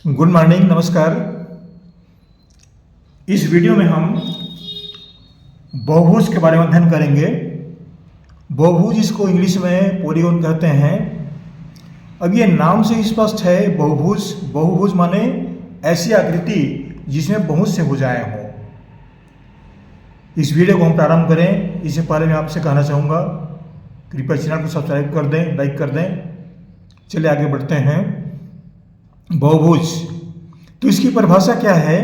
Good morning, नमस्कार। इस video में हम बहुभुज के बारे में अध्ययन करेंगे। बहुभुज इसको इंग्लिश में पॉलीगॉन कहते हैं। अब ये नाम से स्पष्ट है, बहुभुज। बहुभुज माने ऐसी आकृति जिसमें बहुत से भुजाएं हों। इस वीडियो को हम प्रारंभ करें इससे पहले मैं आपसे कहना चाहूँगा, कृपया चैनल को सब्सक्राइब कर दें, लाइक कर दें। चलिए आगे बढ़ते हैं। बहुभुज, तो इसकी परिभाषा क्या है?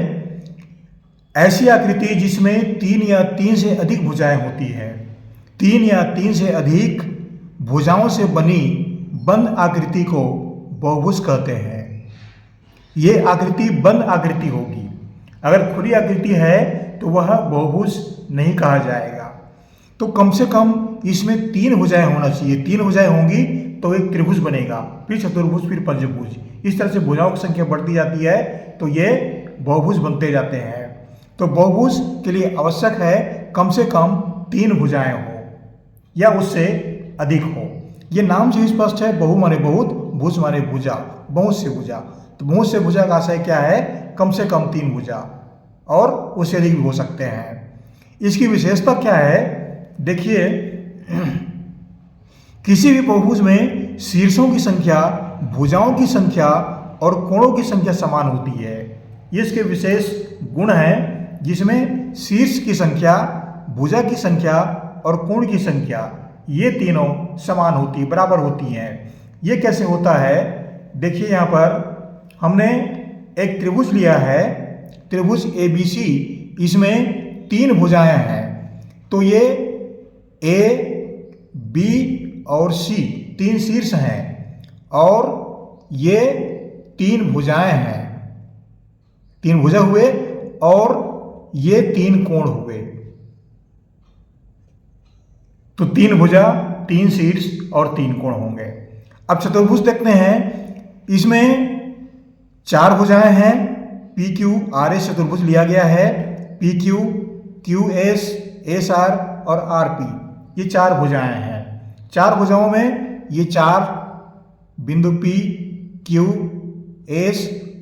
ऐसी आकृति जिसमें तीन या तीन से अधिक भुजाएं होती हैं। तीन या तीन से अधिक भुजाओं से बनी बंद आकृति को बहुभुज कहते हैं। ये आकृति बंद आकृति होगी। अगर खुली आकृति है तो वह बहुभुज नहीं कहा जाएगा। तो कम से कम इसमें तीन भुजाएं होना चाहिए। तीन भुजाएं होंगी तो एक त्रिभुज बनेगा, फिर चतुर्भुज, फिर पंचभुज। इस तरह से भुजाओं की संख्या बढ़ती जाती है तो ये बहुभुज बनते जाते हैं। तो बहुभुज के लिए आवश्यक है कम से कम तीन भुजाएं हो या उससे अधिक हो। ये नाम से स्पष्ट है, बहु माने बहुत, भुज माने भुजा, बहुत से भुजा। तो बहुत से भुजा का आशय क्या है? कम से कम तीन भुजा और उससे अधिक भी हो सकते हैं। इसकी विशेषता क्या है? देखिए, किसी भी बहुभुज में शीर्षों की संख्या, भुजाओं की संख्या और कोणों की संख्या समान होती है। ये इसके विशेष गुण हैं, जिसमें शीर्ष की संख्या, भुजा की संख्या और कोण की संख्या ये तीनों समान होती, बराबर होती हैं। ये कैसे होता है? देखिए, यहाँ पर हमने एक त्रिभुज लिया है, त्रिभुज ABC। इसमें तीन भुजाएं हैं। तो ये A, B और C तीन शीर्ष हैं और ये तीन भुजाएं हैं। तीन भुजा हुए और ये तीन कोण हुए। तो तीन भुजा, तीन शीर्ष और तीन कोण होंगे। अब चतुर्भुज देखते हैं। इसमें चार भुजाएं हैं। PQRS चतुर्भुज लिया गया है। PQ, QS, SR और RP ये चार भुजाएं हैं। चार भुजाओं में ये चार बिंदु P, Q, S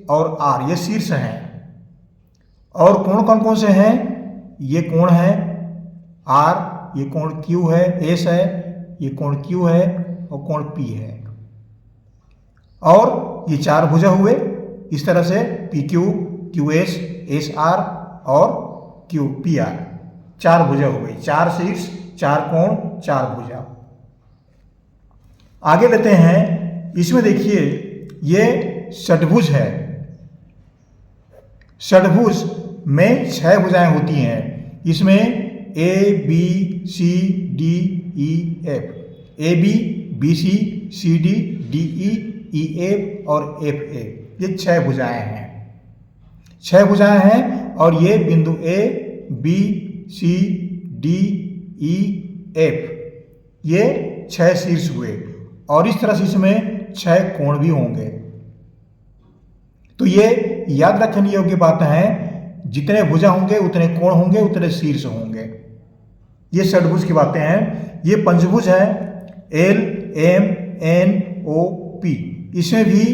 और R ये शीर्ष हैं। और कोण कौन कौन से हैं? ये कोण है R, ये कोण Q है, S है, ये कोण Q है और कोण P है। और ये चार भुजा हुए इस तरह से PQ, QS, SR और QPR चार भुजा हुए। चार शीर्ष, चार कोण, चार भुजा। आगे लेते हैं। इसमें देखिए, ये षटभुज है। षटभुज में छह भुजाएं होती हैं। इसमें A, B, C, D, E, F, AB, BC, CD, DE, EF और FA ये छह भुजाएं हैं। छह भुजाएं हैं और ये बिंदु A, B, C, D, E, F ये छह शीर्ष हुए और इस तरह से इसमें छह कोण भी होंगे। तो ये याद रखने योग्य बात है, जितने भुजा होंगे उतने कोण होंगे, उतने शीर्ष होंगे। ये षटभुज की बातें हैं। ये पंचभुज है, L, M, N, O, P। इसमें भी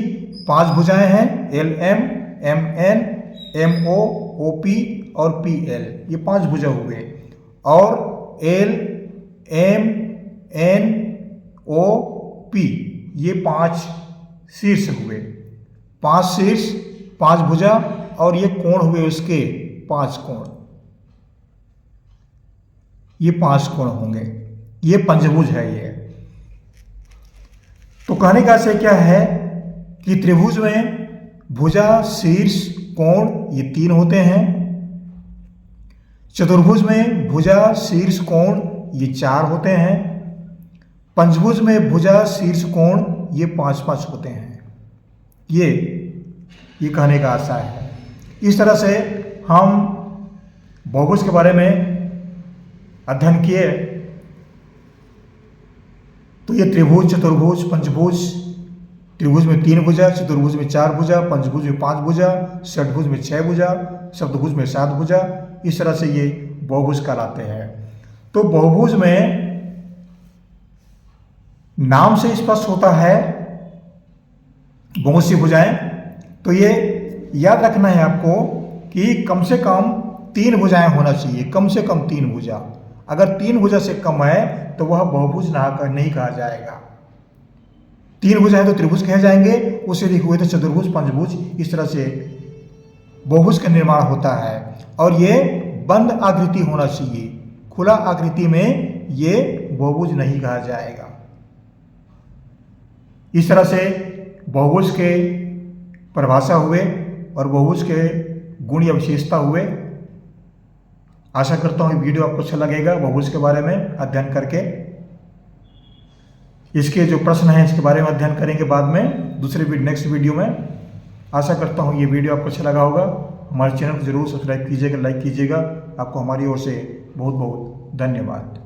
पांच भुजाएं हैं, LM, MN, MO, OP और PL ये पांच भुजा हुए। और L, M, N, O, P ये पांच शीर्ष हुए। पांच शीर्ष, पांच भुजा और ये कोण हुए उसके पांच कोण। ये पांच कोण होंगे। ये पंचभुज है। ये तो कहने का आशय क्या है कि त्रिभुज में भुजा, शीर्ष, कोण ये तीन होते हैं। चतुर्भुज में भुजा, शीर्ष, कोण ये चार होते हैं। पंचभुज में भुजा, शीर्ष, कोण ये पांच पांच होते हैं। ये कहने का आशय है। इस तरह से हम बहुभुज के बारे में अध्ययन किए। तो ये त्रिभुज, चतुर्भुज, पंचभुज, त्रिभुज में तीन भुजा, चतुर्भुज में चार भुजा, पंचभुज में पांच भुजा, षटभुज में छह भुजा, सप्तभुज में सात भुजा। इस तरह से ये बहुभुज कहलाते हैं। तो बहुभुज में नाम से स्पष्ट होता है बहुत सी भुजाएं। तो ये याद रखना है आपको कि कम से कम 3 भुजाएं होना चाहिए, कम से कम 3 भुजा। अगर 3 भुजा से कम है तो वह बहुभुज नहीं कहा जाएगा। 3 भुजा है तो त्रिभुज कहे जाएंगे, उससे लिखे हुए तो चतुर्भुज, पंचभुज, इस तरह से बहुभुज का निर्माण होता है। और ये बंद आकृति होना चाहिए, खुला आकृति में ये बहुभुज नहीं कहा जाएगा। इस तरह से बहुभुज के परिभाषा हुए और बहुभुज के गुण या विशेषता हुए। आशा करता हूँ वीडियो आपको अच्छा लगेगा बहुभुज के बारे में अध्ययन करके। इसके जो प्रश्न हैं इसके बारे में अध्ययन करेंगे बाद में नेक्स्ट वीडियो में। आशा करता हूँ ये वीडियो आपको अच्छा लगा होगा। हमारे चैनल को जरूर सब्सक्राइब कीजिएगा, लाइक कीजिएगा। आपको हमारी ओर से बहुत बहुत धन्यवाद।